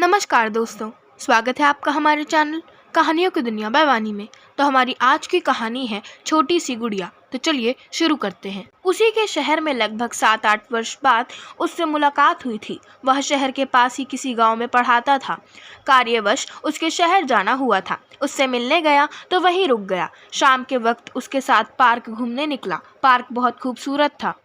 नमस्कार दोस्तों, स्वागत है आपका हमारे चैनल कहानियों की दुनिया बाय वानी में। तो हमारी आज की कहानी है छोटी सी गुड़िया। तो चलिए शुरू करते हैं। उसी के शहर में लगभग 7-8 वर्ष बाद उससे मुलाकात हुई थी। वह शहर के पास ही किसी गांव में पढ़ाता था। कार्यवश उसके शहर जाना हुआ था। उससे मिलने गया तो वहीं रुक गया। शाम के वक्त उसके साथ पार्क घूमने निकला। पार्क बहुत खूबसूरत था।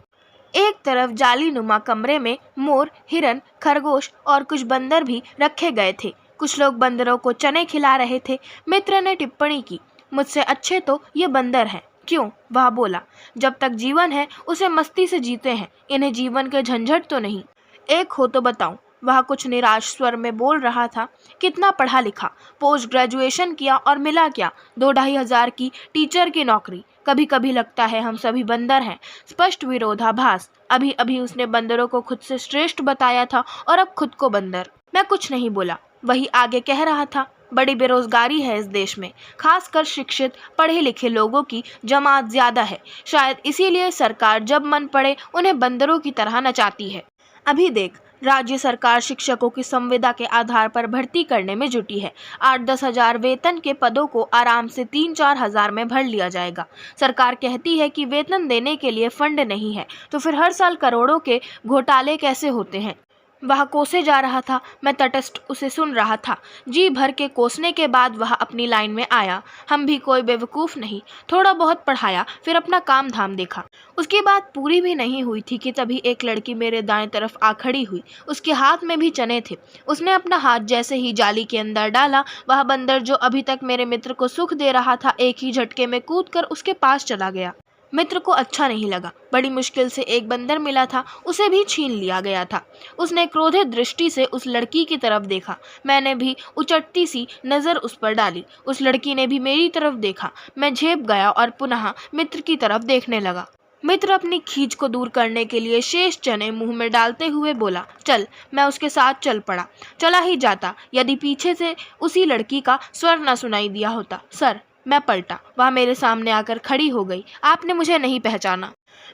एक तरफ जाली नुमा कमरे में मोर, हिरन, खरगोश और कुछ बंदर भी रखे गए थे। कुछ लोग बंदरों को चने खिला रहे थे। मित्र ने टिप्पणी की, मुझसे अच्छे तो ये बंदर हैं। क्यों? वह बोला, जब तक जीवन है उसे मस्ती से जीते हैं, इन्हें जीवन के झंझट तो नहीं। एक हो तो बताऊं, वह कुछ निराश स्वर में बोल रहा था। कितना पढ़ा लिखा, पोस्ट ग्रेजुएशन किया और मिला क्या? 2-2.5 हजार की टीचर की नौकरी। कभी कभी लगता है हम सभी बंदर हैं। स्पष्ट विरोधाभास। अभी अभी उसने बंदरों को खुद से श्रेष्ठ बताया था और अब खुद को बंदर। मैं कुछ नहीं बोला। वही आगे कह रहा था, बड़ी बेरोजगारी है इस देश में, खासकर शिक्षित पढ़े लिखे लोगों की जमात ज्यादा है। शायद इसीलिए सरकार जब मन पड़े उन्हें बंदरों की तरह नचाती है। अभी देख, राज्य सरकार शिक्षकों की संविदा के आधार पर भर्ती करने में जुटी है। 8-10 हजार वेतन के पदों को आराम से 3-4 हजार में भर लिया जाएगा। सरकार कहती है कि वेतन देने के लिए फंड नहीं है, तो फिर हर साल करोड़ों के घोटाले कैसे होते हैं? वह कोसे जा रहा था। मैं तटस्थ उसे सुन रहा था। जी भर के कोसने के बाद वह अपनी लाइन में आया। हम भी कोई बेवकूफ़ नहीं, थोड़ा बहुत पढ़ाया, फिर अपना काम धाम देखा। उसकी बात पूरी भी नहीं हुई थी कि तभी एक लड़की मेरे दाएं तरफ आ खड़ी हुई। उसके हाथ में भी चने थे। उसने अपना हाथ जैसे ही जाली के अंदर डाला, वह बंदर जो अभी तक मेरे मित्र को सुख दे रहा था, एक ही झटके में कूदकर उसके पास चला गया। मित्र को अच्छा नहीं लगा। बड़ी मुश्किल से एक बंदर मिला था, उसे भी छीन लिया गया था। उसने क्रोधित दृष्टि से उस लड़की की तरफ देखा। मैंने भी उचटती सी नज़र उस पर डाली। उस लड़की ने भी मेरी तरफ देखा। मैं झेप गया और पुनः मित्र की तरफ देखने लगा। मित्र अपनी खींच को दूर करने के लिए शेष चने मुंह में डालते हुए बोला, चल। मैं उसके साथ चल पड़ा। चला ही जाता यदि पीछे से उसी लड़की का स्वर न सुनाई दिया होता। सर। मैं पलटा। वह मेरे सामने आकर खड़ी हो गई। आपने मुझे नहीं पहचाना?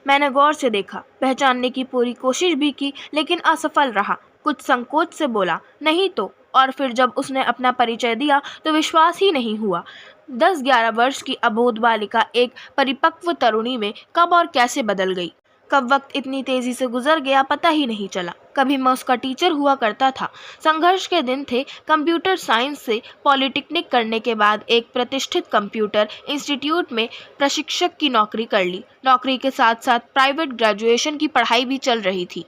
मैंने गौर से देखा, पहचानने की पूरी कोशिश भी की, लेकिन असफल रहा। कुछ संकोच से बोला, नहीं तो। और फिर जब उसने अपना परिचय दिया तो विश्वास ही नहीं हुआ। 10-11 वर्ष की अबोध बालिका एक परिपक्व तरुणी में कब और कैसे बदल गई। कब वक्त इतनी तेजी से गुजर गया पता ही नहीं चला। कभी मैं उसका टीचर हुआ करता था। संघर्ष के दिन थे। कंप्यूटर साइंस से पॉलिटेक्निक करने के बाद एक प्रतिष्ठित कंप्यूटर इंस्टीट्यूट में प्रशिक्षक की नौकरी कर ली। नौकरी के साथ साथ प्राइवेट ग्रेजुएशन की पढ़ाई भी चल रही थी।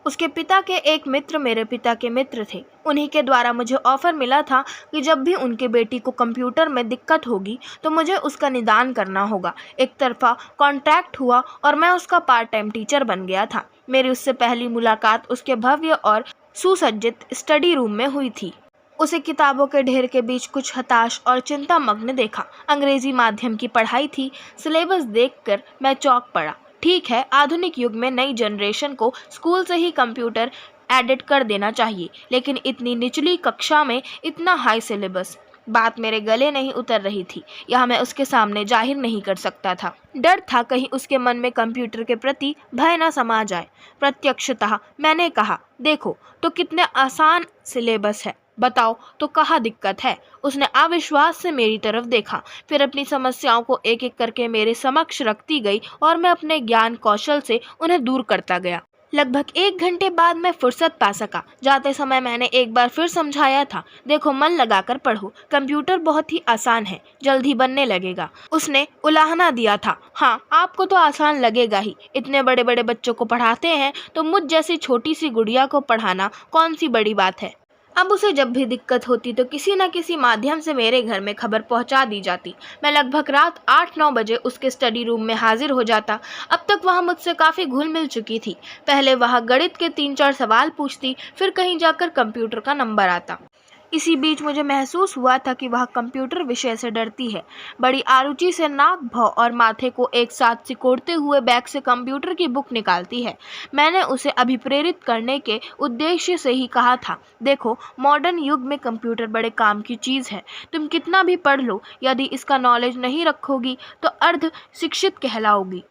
उसके पिता के एक मित्र मेरे पिता के मित्र थे। उन्हीं के द्वारा मुझे ऑफर मिला था कि जब भी उनके बेटी को कंप्यूटर में दिक्कत होगी तो मुझे उसका निदान करना होगा। एक तरफा कॉन्ट्रैक्ट हुआ और मैं उसका पार्ट टाइम टीचर बन गया था। मेरी उससे पहली मुलाकात उसके भव्य और सुसज्जित स्टडी रूम में हुई थी। उसे किताबों के ढेर के बीच कुछ हताश और चिंतामग्न देखा। अंग्रेजी माध्यम की पढ़ाई थी। सिलेबस देखकर मैं चौंक पड़ा। ठीक है, आधुनिक युग में नई जनरेशन को स्कूल से ही कंप्यूटर एडिट कर देना चाहिए, लेकिन इतनी निचली कक्षा में इतना हाई सिलेबस। बात मेरे गले नहीं उतर रही थी। यह मैं उसके सामने जाहिर नहीं कर सकता था। डर था कहीं उसके मन में कंप्यूटर के प्रति भय न समा जाए। प्रत्यक्षतः मैंने कहा, देखो तो कितने आसान सिलेबस है, बताओ तो कहाँ दिक्कत है। उसने अविश्वास से मेरी तरफ देखा, फिर अपनी समस्याओं को एक एक करके मेरे समक्ष रखती गई और मैं अपने ज्ञान कौशल से उन्हें दूर करता गया। लगभग 1 घंटे बाद मैं फुर्सत पा सका। जाते समय मैंने एक बार फिर समझाया था, देखो मन लगाकर पढ़ो, कंप्यूटर बहुत ही आसान है, जल्द ही बनने लगेगा। उसने उलाहना दिया था, हाँ आपको तो आसान लगेगा ही, इतने बड़े बड़े बच्चों को पढ़ाते हैं, तो मुझ जैसी छोटी सी गुड़िया को पढ़ाना कौन सी बड़ी बात है। अब उसे जब भी दिक्कत होती तो किसी न किसी माध्यम से मेरे घर में खबर पहुंचा दी जाती। मैं लगभग रात 8-9 बजे उसके स्टडी रूम में हाजिर हो जाता। अब तक वह मुझसे काफ़ी घुल मिल चुकी थी। पहले वह गणित के 3-4 सवाल पूछती, फिर कहीं जाकर कंप्यूटर का नंबर आता। इसी बीच मुझे महसूस हुआ था कि वह कंप्यूटर विषय से डरती है। बड़ी आरुचि से नाक, भौं और माथे को एक साथ सिकोड़ते हुए बैग से कंप्यूटर की बुक निकालती है। मैंने उसे अभिप्रेरित करने के उद्देश्य से ही कहा था, देखो मॉडर्न युग में कंप्यूटर बड़े काम की चीज़ है। तुम कितना भी पढ़ लो, यदि इसका नॉलेज नहीं रखोगी तो अर्ध शिक्षित कहलाओगी।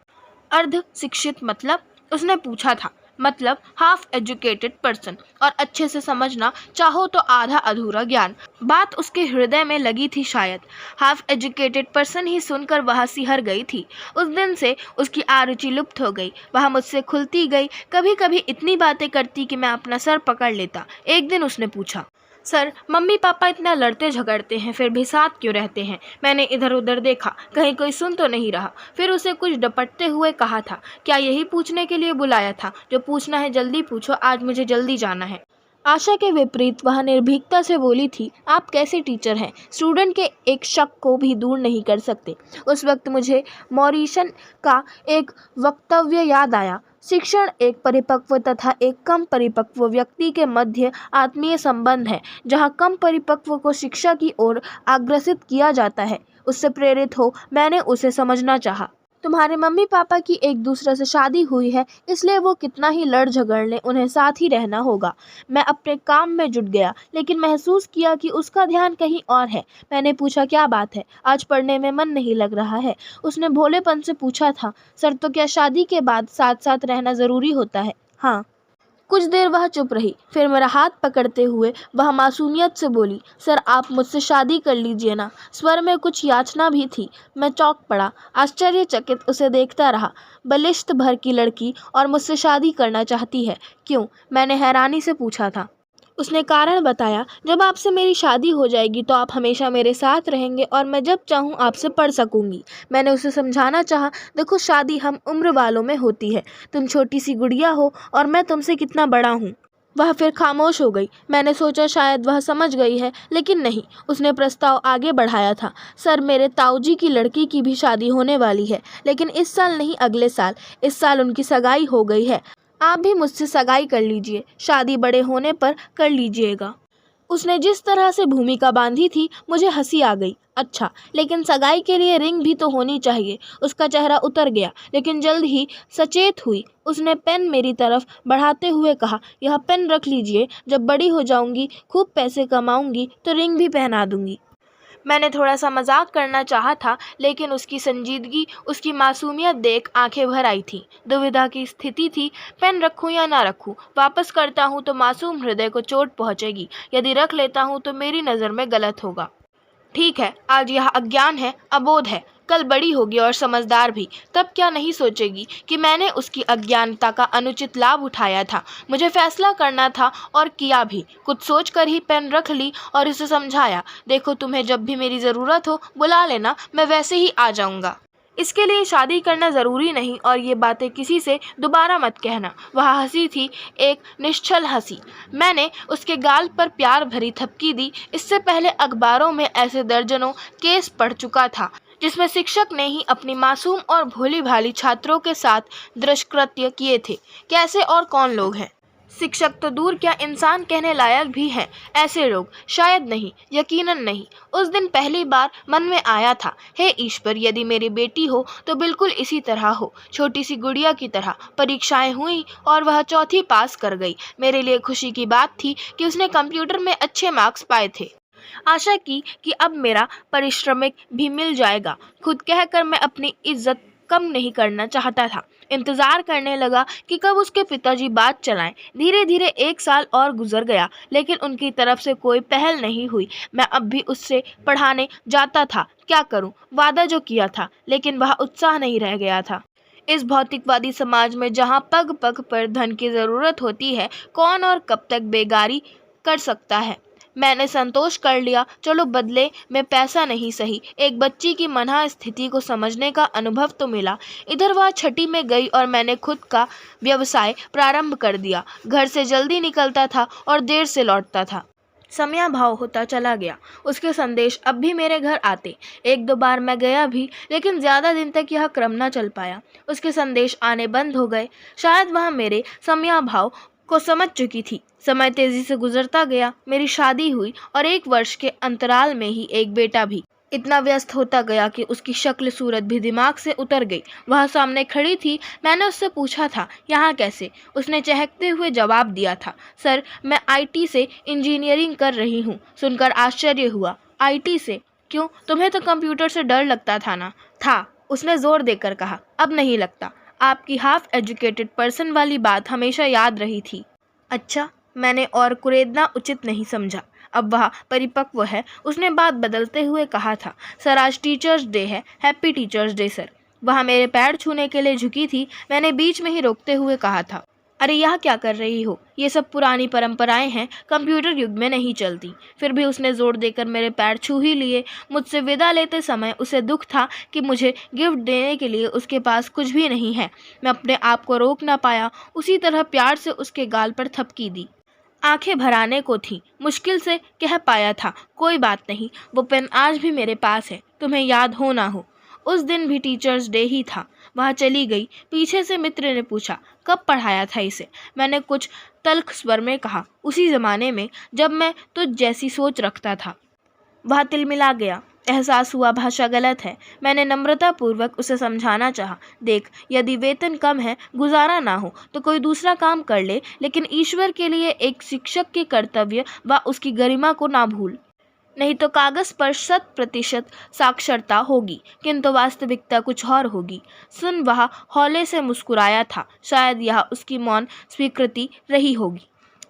अर्ध शिक्षित मतलब? उसने पूछा था। मतलब हाफ एजुकेटेड पर्सन, और अच्छे से समझना चाहो तो आधा अधूरा ज्ञान। बात उसके हृदय में लगी थी शायद। हाफ एजुकेटेड पर्सन ही सुनकर वह सिहर गई थी। उस दिन से उसकी आरुचि लुप्त हो गई। वह मुझसे खुलती गई, कभी कभी इतनी बातें करती कि मैं अपना सर पकड़ लेता। एक दिन उसने पूछा, सर मम्मी पापा इतना लड़ते झगड़ते हैं फिर भी साथ क्यों रहते हैं? मैंने इधर उधर देखा, कहीं कोई सुन तो नहीं रहा। फिर उसे कुछ डपटते हुए कहा था, क्या यही पूछने के लिए बुलाया था? जो पूछना है जल्दी पूछो, आज मुझे जल्दी जाना है। आशा के विपरीत वह निर्भीकता से बोली थी, आप कैसे टीचर हैं? स्टूडेंट के एक शक को भी दूर नहीं कर सकते। उस वक्त मुझे मॉरिसन का एक वक्तव्य याद आया, शिक्षण एक परिपक्व तथा एक कम परिपक्व व्यक्ति के मध्य आत्मीय संबंध है। जहाँ कम परिपक्व को शिक्षा की ओर अग्रसित किया जाता है। उससे प्रेरित हो मैंने उसे समझना चाहा। तुम्हारे मम्मी पापा की एक दूसरे से शादी हुई है, इसलिए वो कितना ही लड़ झगड़ लें उन्हें साथ ही रहना होगा। मैं अपने काम में जुट गया, लेकिन महसूस किया कि उसका ध्यान कहीं और है। मैंने पूछा, क्या बात है? आज पढ़ने में मन नहीं लग रहा है? उसने भोलेपन से पूछा था, सर तो क्या शादी के बाद साथ साथ रहना ज़रूरी होता है? हाँ। कुछ देर वह चुप रही, फिर मेरा हाथ पकड़ते हुए वह मासूमियत से बोली, सर आप मुझसे शादी कर लीजिए ना। स्वर में कुछ याचना भी थी। मैं चौंक पड़ा, आश्चर्यचकित उसे देखता रहा। बलिष्ठ भर की लड़की और मुझसे शादी करना चाहती है, क्यों? मैंने हैरानी से पूछा था। उसने कारण बताया, जब आपसे मेरी शादी हो जाएगी तो आप हमेशा मेरे साथ रहेंगे और मैं जब चाहूँ आपसे पढ़ सकूंगी। मैंने उसे समझाना चाहा, देखो शादी हम उम्र वालों में होती है। तुम छोटी सी गुड़िया हो और मैं तुमसे कितना बड़ा हूँ। वह फिर खामोश हो गई। मैंने सोचा शायद वह समझ गई है, लेकिन नहीं। उसने प्रस्ताव आगे बढ़ाया था, सर मेरे ताऊजी की लड़की की भी शादी होने वाली है, लेकिन इस साल नहीं, अगले साल। इस साल उनकी सगाई हो गई है। आप भी मुझसे सगाई कर लीजिए, शादी बड़े होने पर कर लीजिएगा। उसने जिस तरह से भूमिका बांधी थी, मुझे हंसी आ गई। अच्छा, लेकिन सगाई के लिए रिंग भी तो होनी चाहिए। उसका चेहरा उतर गया, लेकिन जल्द ही सचेत हुई। उसने पेन मेरी तरफ बढ़ाते हुए कहा, यह पेन रख लीजिए, जब बड़ी हो जाऊंगी, खूब पैसे कमाऊंगी तो रिंग भी पहना दूंगी। मैंने थोड़ा सा मजाक करना चाहा था, लेकिन उसकी संजीदगी, उसकी मासूमियत देख आंखें भर आई थीं। दुविधा की स्थिति थी, पेन रखूं या ना रखूं। वापस करता हूं तो मासूम हृदय को चोट पहुंचेगी, यदि रख लेता हूं तो मेरी नज़र में गलत होगा। ठीक है, आज यह अज्ञान है, अबोध है, कल बड़ी होगी और समझदार भी। तब क्या नहीं सोचेगी कि मैंने उसकी अज्ञानता का अनुचित लाभ उठाया था। मुझे फैसला करना था और किया भी। कुछ सोच कर ही पेन रख ली और उसे समझाया, देखो तुम्हें जब भी मेरी ज़रूरत हो बुला लेना, मैं वैसे ही आ जाऊँगा। इसके लिए शादी करना ज़रूरी नहीं, और ये बातें किसी से दोबारा मत कहना। वह हंसी थी, एक निश्चल हंसी। मैंने उसके गाल पर प्यार भरी थपकी दी। इससे पहले अखबारों में ऐसे दर्जनों केस पढ़ चुका था, जिसमें शिक्षक ने ही अपनी मासूम और भोली भाली छात्रों के साथ दुष्कृत्य किए थे। कैसे और कौन लोग हैं? शिक्षक तो दूर, क्या इंसान कहने लायक भी हैं ऐसे लोग? शायद नहीं, यकीनन नहीं। उस दिन पहली बार मन में आया था, हे ईश्वर, यदि मेरी बेटी हो तो बिल्कुल इसी तरह हो, छोटी सी गुड़िया की तरह। परीक्षाएं हुई और वह चौथी पास कर गई। मेरे लिए खुशी की बात थी कि उसने कंप्यूटर में अच्छे मार्क्स पाए थे। आशा की कि अब मेरा पारिश्रमिक भी मिल जाएगा। खुद कहकर मैं अपनी इज्जत कम नहीं करना चाहता था। इंतज़ार करने लगा कि कब उसके पिताजी बात चलाएं। धीरे धीरे 1 साल और गुजर गया, लेकिन उनकी तरफ से कोई पहल नहीं हुई। मैं अब भी उससे पढ़ाने जाता था। क्या करूं? वादा जो किया था, लेकिन वह उत्साह नहीं रह गया था। इस भौतिकवादी समाज में जहां पग पग पर धन की ज़रूरत होती है, कौन और कब तक बेगारी कर सकता है? मैंने संतोष कर लिया, चलो बदले में पैसा नहीं सही, एक बच्ची की मनः स्थिति को समझने का अनुभव तो मिला। इधर वह छठी में गई और मैंने खुद का व्यवसाय प्रारंभ कर दिया। घर से जल्दी निकलता था और देर से लौटता था। समयाभाव होता चला गया। उसके संदेश अब भी मेरे घर आते। 1-2 बार मैं गया भी, लेकिन ज़्यादा दिन तक यह क्रम न चल पाया। उसके संदेश आने बंद हो गए। शायद वह मेरे समयाभाव को समझ चुकी थी। समय तेजी से गुजरता गया। मेरी शादी हुई और 1 वर्ष के अंतराल में ही एक बेटा भी। इतना व्यस्त होता गया कि उसकी शक्ल सूरत भी दिमाग से उतर गई। वह सामने खड़ी थी। मैंने उससे पूछा था, यहाँ कैसे? उसने चहकते हुए जवाब दिया था, सर मैं IT से इंजीनियरिंग कर रही हूँ। सुनकर आश्चर्य हुआ, IT से? क्यों, तुम्हें तो कंप्यूटर से डर लगता था ना? था, उसने जोर देकर कहा। अब नहीं लगता। आपकी हाफ एजुकेटेड पर्सन वाली बात हमेशा याद रही थी। अच्छा, मैंने और कुरेदना उचित नहीं समझा। अब वह परिपक्व है, उसने बात बदलते हुए कहा था। सर, आज टीचर्स डे है। Happy teachers day sir. वह मेरे पैर छूने के लिए झुकी थी। मैंने बीच में ही रोकते हुए कहा था, अरे यह क्या कर रही हो, ये सब पुरानी परंपराएं हैं, कंप्यूटर युग में नहीं चलती। फिर भी उसने जोर देकर मेरे पैर छू ही लिए। मुझसे विदा लेते समय उसे दुख था कि मुझे गिफ्ट देने के लिए उसके पास कुछ भी नहीं है। मैं अपने आप को रोक ना पाया। उसी तरह प्यार से उसके गाल पर थपकी दी। आंखें भर आने को थी। मुश्किल से कह पाया था, कोई बात नहीं, वो पेन आज भी मेरे पास है, तुम्हें याद हो ना हो। उस दिन भी टीचर्स डे ही था। वह चली गई। पीछे से मित्र ने पूछा, कब पढ़ाया था इसे? मैंने कुछ तल्ख स्वर में कहा, उसी ज़माने में जब मैं तुझ जैसी सोच रखता था। वह तिलमिला गया। एहसास हुआ भाषा गलत है। मैंने नम्रतापूर्वक उसे समझाना चाहा, देख, यदि वेतन कम है, गुजारा ना हो तो कोई दूसरा काम कर ले, लेकिन ईश्वर के लिए एक शिक्षक के कर्तव्य व उसकी गरिमा को ना भूल। नहीं तो कागज पर 100% साक्षरता होगी, किंतु वास्तविकता कुछ और होगी। सुन, वह हौले से मुस्कुराया था। शायद यह उसकी मौन स्वीकृति रही होगी।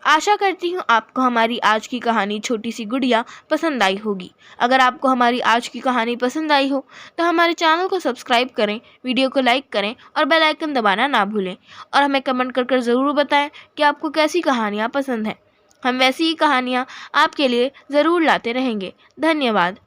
आशा करती हूँ आपको हमारी आज की कहानी छोटी सी गुड़िया पसंद आई होगी। अगर आपको हमारी आज की कहानी पसंद आई हो तो हमारे चैनल को सब्सक्राइब करें, वीडियो को लाइक करें और बेल आइकन दबाना ना भूलें। और हमें कमेंट कर ज़रूर बताएं कि आपको कैसी कहानियाँ पसंद हैं। हम वैसी ही कहानियाँ आपके लिए ज़रूर लाते रहेंगे। धन्यवाद।